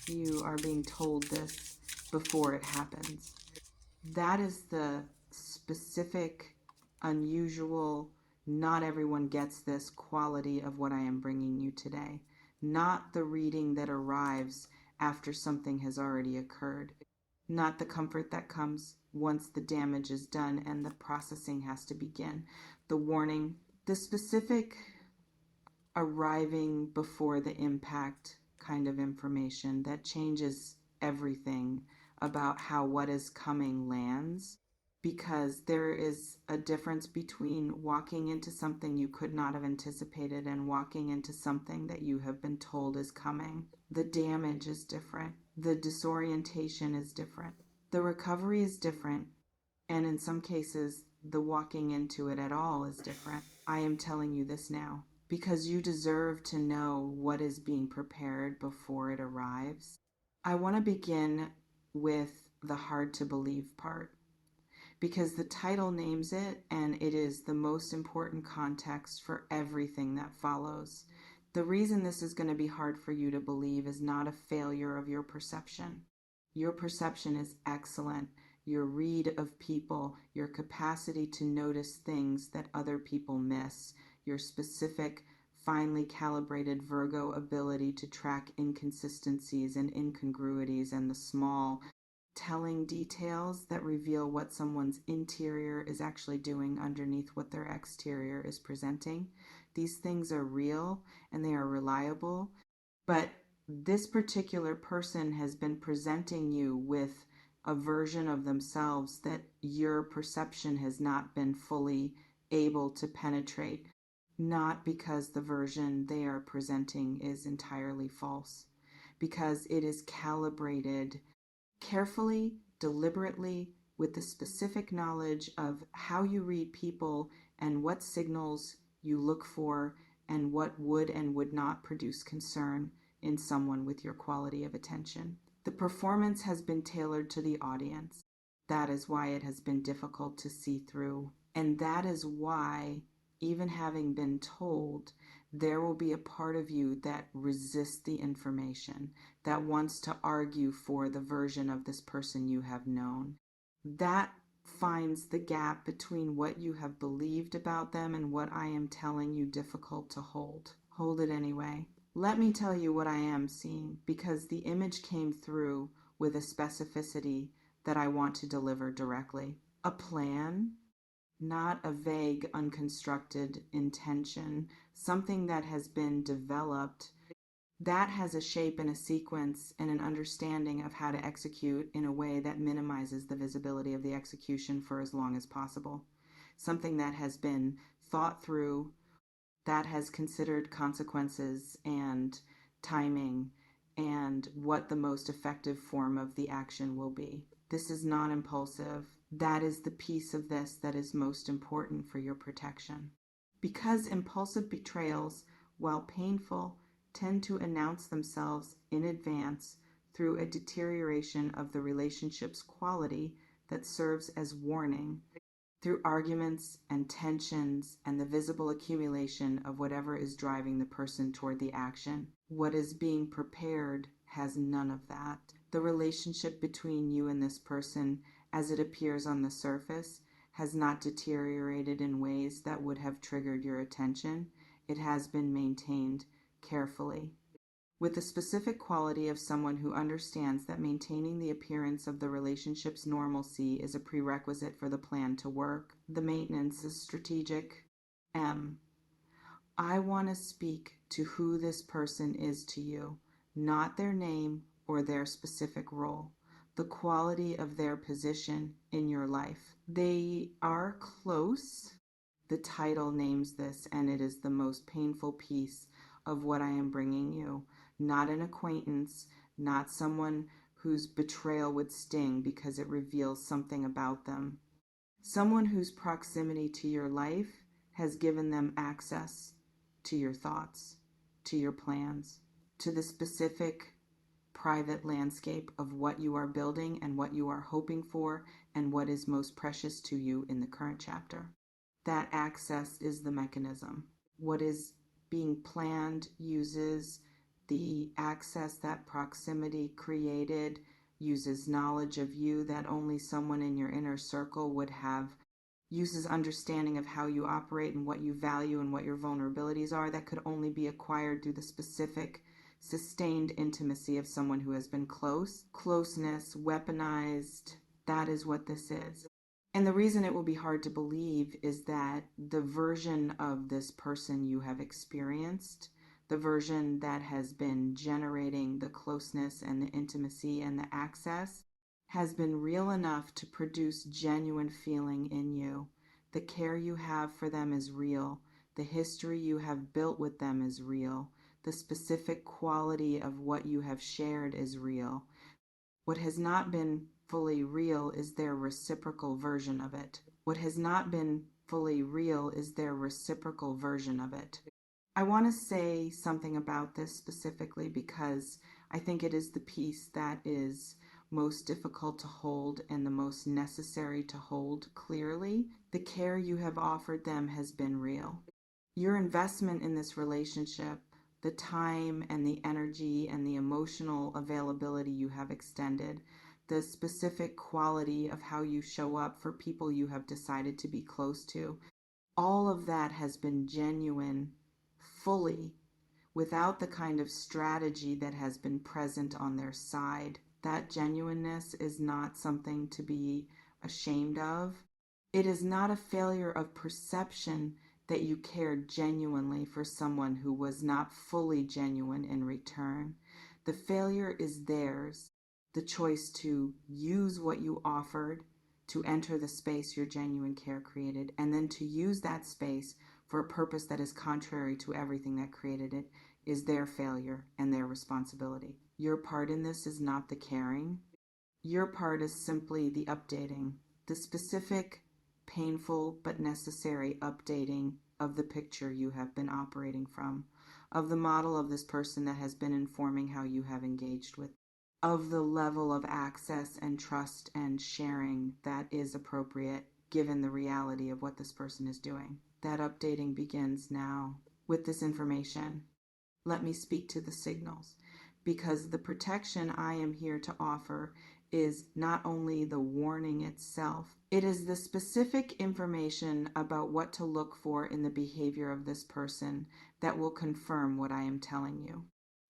You are being told this before it happens. That is the specific, unusual, not everyone gets this quality of what I am bringing you today. Not the reading that arrives after something has already occurred. Not the comfort that comes once the damage is done and the processing has to begin. The warning, the specific arriving before the impact kind of information that changes everything about how what is coming lands, because there is a difference between walking into something you could not have anticipated and walking into something that you have been told is coming. The damage is different. The disorientation is different. The recovery is different. And in some cases, the walking into it at all is different. I am telling you this now because you deserve to know what is being prepared before it arrives. I want to begin with the hard to believe part because the title names it, and it is the most important context for everything that follows. The reason this is going to be hard for you to believe is not a failure of your perception. Your perception is excellent. Your read of people, your capacity to notice things that other people miss, your specific, finely calibrated Virgo ability to track inconsistencies and incongruities and the small, telling details that reveal what someone's interior is actually doing underneath what their exterior is presenting. These things are real and they are reliable, but this particular person has been presenting you with a version of themselves that your perception has not been fully able to penetrate, not because the version they are presenting is entirely false, because it is calibrated carefully, deliberately, with the specific knowledge of how you read people and what signals you look for and what would and would not produce concern in someone with your quality of attention. The performance has been tailored to the audience. That is why it has been difficult to see through. And that is why, even having been told, there will be a part of you that resists the information, that wants to argue for the version of this person you have known. That finds the gap between what you have believed about them and what I am telling you difficult to hold. Hold it anyway. Let me tell you what I am seeing, because the image came through with a specificity that I want to deliver directly. A plan, not a vague, unconstructed intention, something that has been developed, that has a shape and a sequence and an understanding of how to execute in a way that minimizes the visibility of the execution for as long as possible. Something that has been thought through, that has considered consequences and timing and what the most effective form of the action will be. This is not impulsive. That is the piece of this that is most important for your protection. Because impulsive betrayals, while painful, tend to announce themselves in advance through a deterioration of the relationship's quality that serves as warning, through arguments and tensions and the visible accumulation of whatever is driving the person toward the action. What is being prepared has none of that. The relationship between you and this person, as it appears on the surface, has not deteriorated in ways that would have triggered your attention. It has been maintained carefully, with the specific quality of someone who understands that maintaining the appearance of the relationship's normalcy is a prerequisite for the plan to work. The maintenance is strategic. I want to speak to who this person is to you, not their name or their specific role, the quality of their position in your life. They are close. The title names this, and it is the most painful piece of what I am bringing you. Not an acquaintance, not someone whose betrayal would sting because it reveals something about them. Someone whose proximity to your life has given them access to your thoughts, to your plans, to the specific private landscape of what you are building and what you are hoping for and what is most precious to you in the current chapter. That access is the mechanism. What is being planned uses The access that proximity created uses knowledge of you that only someone in your inner circle would have, uses understanding of how you operate and what you value and what your vulnerabilities are that could only be acquired through the specific, sustained intimacy of someone who has been close. Closeness, weaponized, that is what this is. And the reason it will be hard to believe is that the version of this person you have experienced, the version that has been generating the closeness and the intimacy and the access, has been real enough to produce genuine feeling in you. The care you have for them is real. The history you have built with them is real. The specific quality of what you have shared is real. What has not been fully real is their reciprocal version of it. What has not been fully real is their reciprocal version of it. I want to say something about this specifically because I think it is the piece that is most difficult to hold and the most necessary to hold clearly. The care you have offered them has been real. Your investment in this relationship, the time and the energy and the emotional availability you have extended, the specific quality of how you show up for people you have decided to be close to, all of that has been genuine, fully, without the kind of strategy that has been present on their side. That genuineness is not something to be ashamed of. It is not a failure of perception that you cared genuinely for someone who was not fully genuine in return. The failure is theirs, the choice to use what you offered to enter the space your genuine care created, and then to use that space for a purpose that is contrary to everything that created it, is their failure and their responsibility. Your part in this is not the caring. Your part is simply the updating, the specific, painful but necessary updating of the picture you have been operating from, of the model of this person that has been informing how you have engaged with, of the level of access and trust and sharing that is appropriate given the reality of what this person is doing. That updating begins now with this information. Let me speak to the signals, because the protection I am here to offer is not only the warning itself, it is the specific information about what to look for in the behavior of this person that will confirm what I am telling you.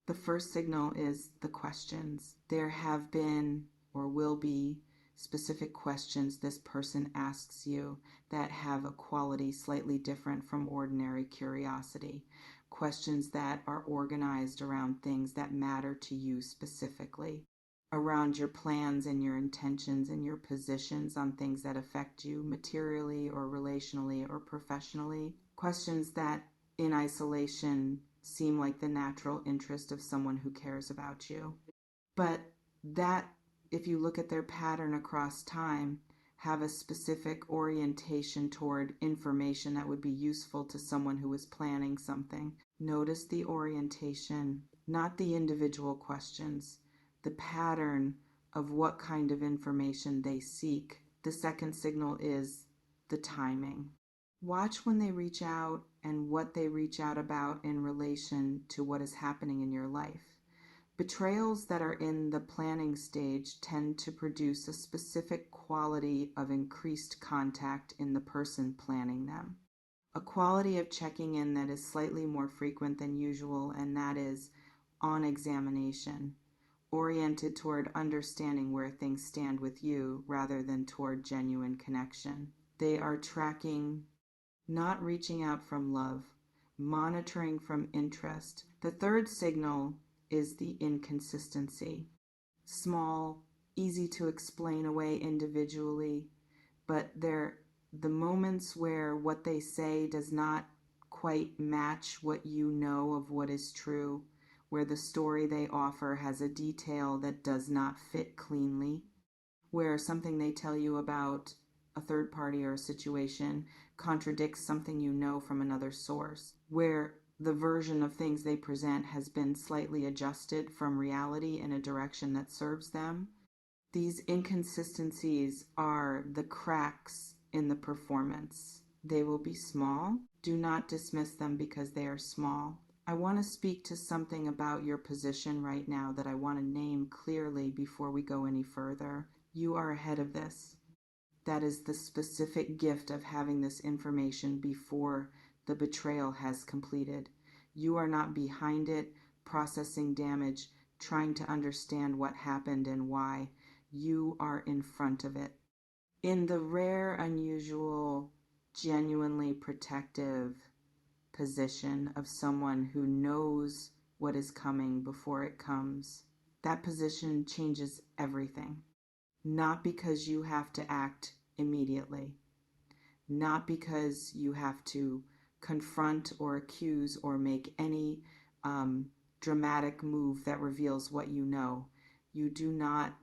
The first signal is the questions. There have been or will be specific questions this person asks you that have a quality slightly different from ordinary curiosity. Questions that are organized around things that matter to you specifically, around your plans and your intentions and your positions on things that affect you materially or relationally or professionally. Questions that in isolation seem like the natural interest of someone who cares about you. But that, if you look at their pattern across time, have a specific orientation toward information that would be useful to someone who is planning something. Notice the orientation, not the individual questions, the pattern of what kind of information they seek. The second signal is the timing. Watch when they reach out and what they reach out about in relation to what is happening in your life. Betrayals that are in the planning stage tend to produce a specific quality of increased contact in the person planning them. A quality of checking in that is slightly more frequent than usual, and that is on examination, oriented toward understanding where things stand with you rather than toward genuine connection. They are tracking, not reaching out from love, monitoring from interest. The third signal is the inconsistency. Small, easy to explain away individually, but they're the moments where what they say does not quite match what you know of what is true, where the story they offer has a detail that does not fit cleanly, where something they tell you about a third party or a situation contradicts something you know from another source, where the version of things they present has been slightly adjusted from reality in a direction that serves them. These inconsistencies are the cracks in the performance. They will be small. Do not dismiss them because they are small. I want to speak to something about your position right now that I want to name clearly before we go any further. You are ahead of this. That is the specific gift of having this information before the betrayal has completed. You are not behind it, processing damage, trying to understand what happened and why. You are in front of it. In the rare, unusual, genuinely protective position of someone who knows what is coming before it comes, that position changes everything. Not because you have to act immediately, not because you have to confront or accuse or make any dramatic move that reveals what you know. You do not.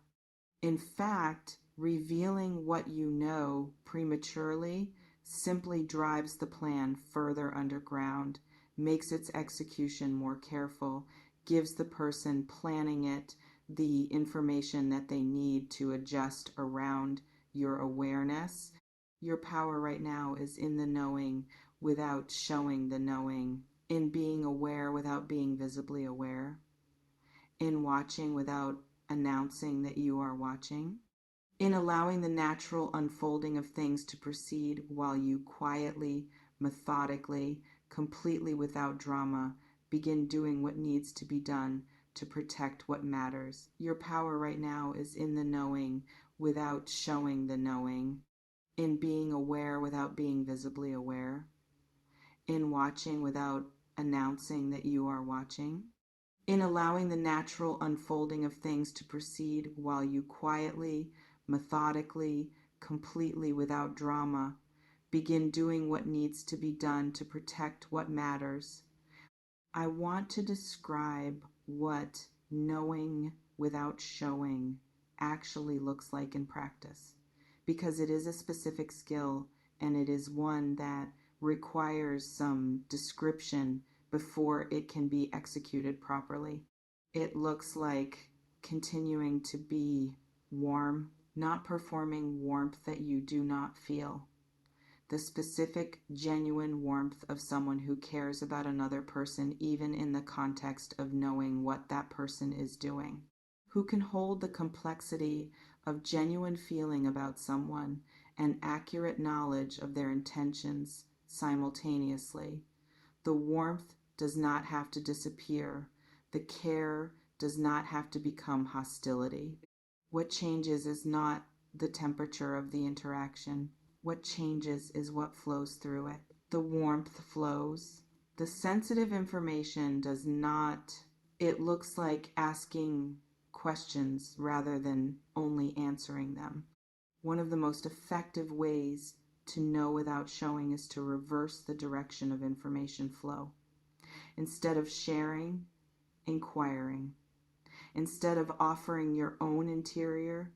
In fact, revealing what you know prematurely simply drives the plan further underground, makes its execution more careful, gives the person planning it the information that they need to adjust around your awareness. Your power right now is in the knowing without showing the knowing, in being aware without being visibly aware, in watching without announcing that you are watching, in allowing the natural unfolding of things to proceed while you quietly, methodically, completely without drama, begin doing what needs to be done to protect what matters. Your power right now is in the knowing without showing the knowing, in being aware without being visibly aware, in watching without announcing that you are watching, in allowing the natural unfolding of things to proceed while you quietly, methodically, completely without drama, begin doing what needs to be done to protect what matters. I want to describe what knowing without showing actually looks like in practice, because it is a specific skill and it is one that requires some description before it can be executed properly. It looks like continuing to be warm, not performing warmth that you do not feel. The specific, genuine warmth of someone who cares about another person, even in the context of knowing what that person is doing. Who can hold the complexity of genuine feeling about someone and accurate knowledge of their intentions simultaneously. The warmth does not have to disappear. The care does not have to become hostility. What changes is not the temperature of the interaction. What changes is what flows through it. The warmth flows. The sensitive information does not. It looks like asking questions rather than only answering them. One of the most effective ways to know without showing is to reverse the direction of information flow. Instead of sharing, inquiring. Instead of offering your own interior,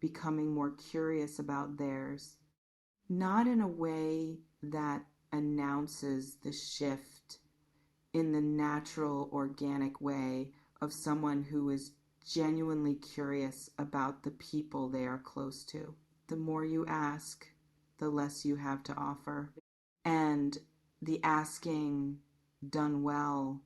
becoming more curious about theirs. Not in a way that announces the shift in the natural, organic way of someone who is genuinely curious about the people they are close to. The more you ask, the less you have to offer. And the asking done well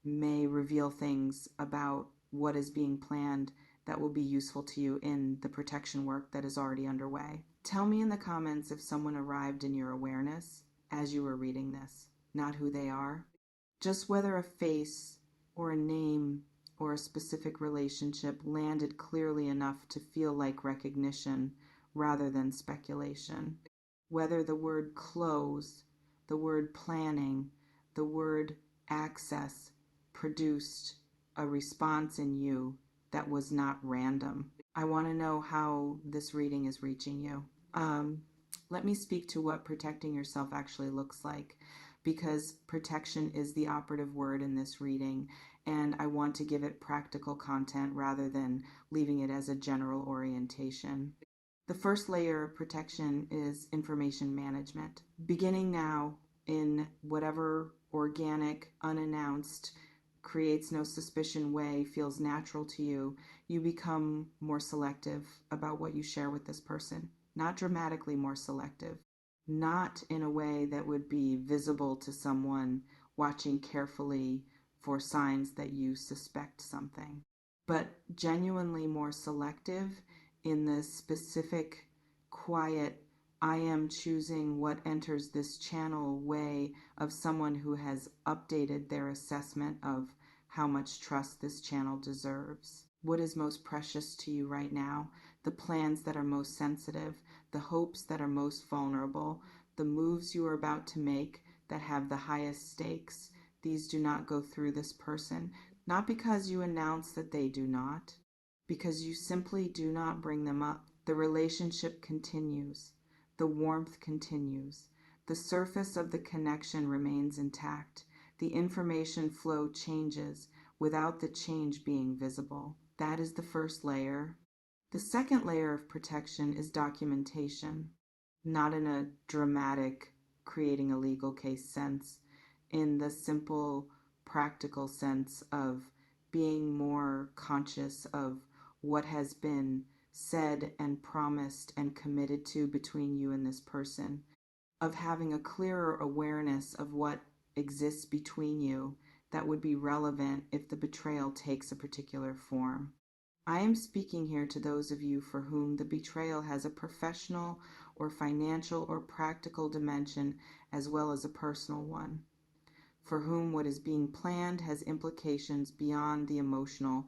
may reveal things about what is being planned that will be useful to you in the protection work that is already underway. Tell me in the comments if someone arrived in your awareness as you were reading this, not who they are, just whether a face or a name or a specific relationship landed clearly enough to feel like recognition rather than speculation. Whether the word close, the word planning, the word access produced a response in you that was not random. I want to know how this reading is reaching you. Let me speak to what protecting yourself actually looks like, because protection is the operative word in this reading, and I want to give it practical content rather than leaving it as a general orientation. The first layer of protection is information management. Beginning now, in whatever organic, unannounced, creates no suspicion way feels natural to you, you become more selective about what you share with this person. Not dramatically more selective. Not in a way that would be visible to someone watching carefully for signs that you suspect something, but genuinely more selective in the specific, quiet, I am choosing what enters this channel way of someone who has updated their assessment of how much trust this channel deserves. What is most precious to you right now? The plans that are most sensitive, the hopes that are most vulnerable, the moves you are about to make that have the highest stakes. These do not go through this person, not because you announce that they do not, because you simply do not bring them up. The relationship continues. The warmth continues. The surface of the connection remains intact. The information flow changes without the change being visible. That is the first layer. The second layer of protection is documentation, not in a dramatic, creating a legal case sense, in the simple, practical sense of being more conscious of what has been said and promised and committed to between you and this person, of having a clearer awareness of what exists between you that would be relevant if the betrayal takes a particular form. I am speaking here to those of you for whom the betrayal has a professional or financial or practical dimension as well as a personal one, for whom what is being planned has implications beyond the emotional,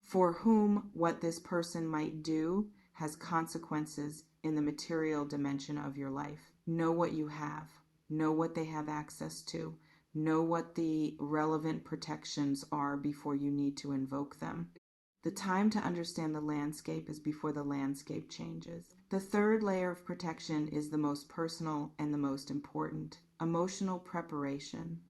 for whom what this person might do has consequences in the material dimension of your life. Know what you have. Know what they have access to. Know what the relevant protections are before you need to invoke them. The time to understand the landscape is before the landscape changes. The third layer of protection is the most personal and the most important. Emotional preparation.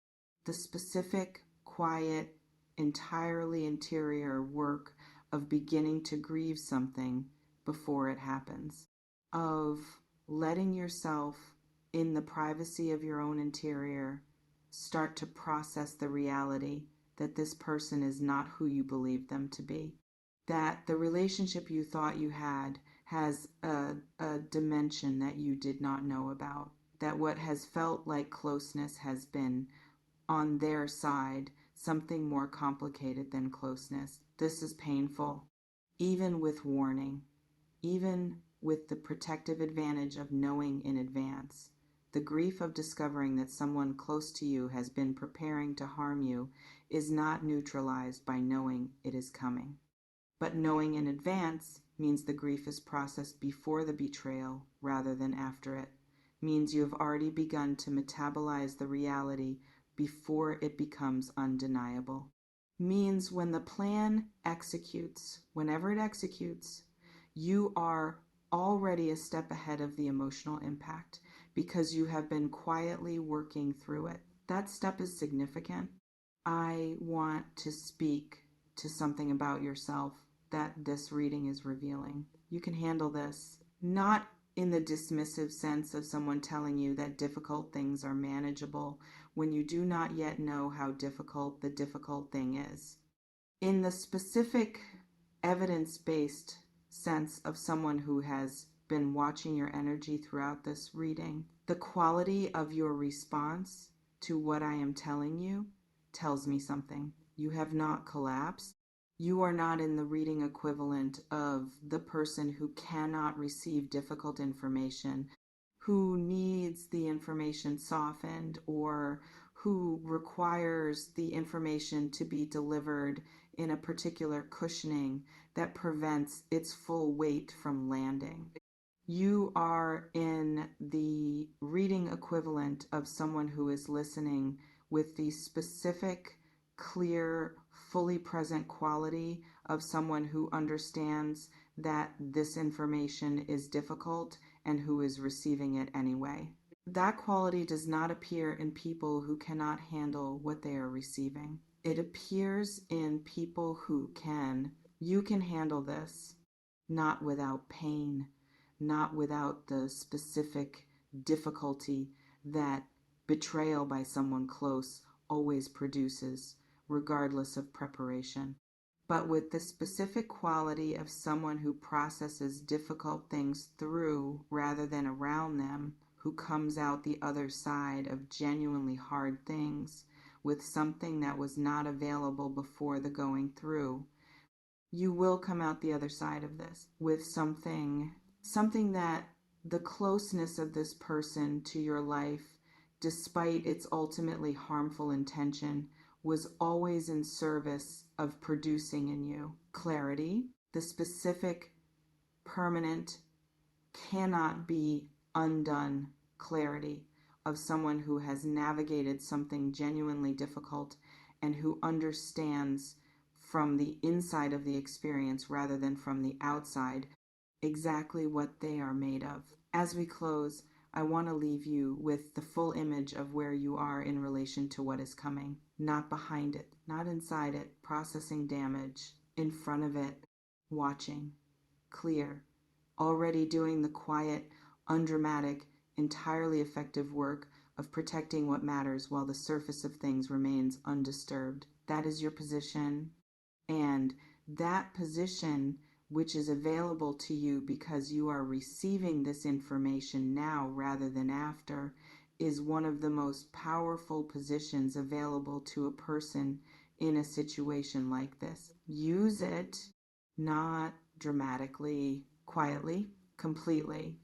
The specific, quiet, entirely interior work of beginning to grieve something before it happens, of letting yourself, in the privacy of your own interior, start to process the reality that this person is not who you believe them to be, that the relationship you thought you had has a dimension that you did not know about, that what has felt like closeness has been, on their side, something more complicated than closeness. This is painful, even with warning, even with the protective advantage of knowing in advance. The grief of discovering that someone close to you has been preparing to harm you is not neutralized by knowing it is coming. But knowing in advance means the grief is processed before the betrayal rather than after it, means you have already begun to metabolize the reality before it becomes undeniable. Means when the plan executes, whenever it executes, you are already a step ahead of the emotional impact because you have been quietly working through it. That step is significant. I want to speak to something about yourself that this reading is revealing. You can handle this, not in the dismissive sense of someone telling you that difficult things are manageable when you do not yet know how difficult the difficult thing is. In the specific evidence-based sense of someone who has been watching your energy throughout this reading, the quality of your response to what I am telling you tells me something. You have not collapsed. You are not in the reading equivalent of the person who cannot receive difficult information, who needs the information softened, or who requires the information to be delivered in a particular cushioning that prevents its full weight from landing. You are in the reading equivalent of someone who is listening with the specific, clear, fully present quality of someone who understands that this information is difficult and who is receiving it anyway. That quality does not appear in people who cannot handle what they are receiving. It appears in people who can. You can handle this, not without pain, not without the specific difficulty that betrayal by someone close always produces, regardless of preparation, but with the specific quality of someone who processes difficult things through rather than around them, who comes out the other side of genuinely hard things with something that was not available before the going through. You will come out the other side of this with something that the closeness of this person to your life, despite its ultimately harmful intention, was always in service of producing in you clarity, the specific, permanent, cannot be undone clarity of someone who has navigated something genuinely difficult and who understands from the inside of the experience rather than from the outside exactly what they are made of. As we close, I want to leave you with the full image of where you are in relation to what is coming, not behind it, not inside it, processing damage, in front of it, watching, clear, already doing the quiet, undramatic, entirely effective work of protecting what matters while the surface of things remains undisturbed. That is your position. And that position, which is available to you because you are receiving this information now rather than after, is one of the most powerful positions available to a person in a situation like this. Use it, not dramatically, quietly, completely,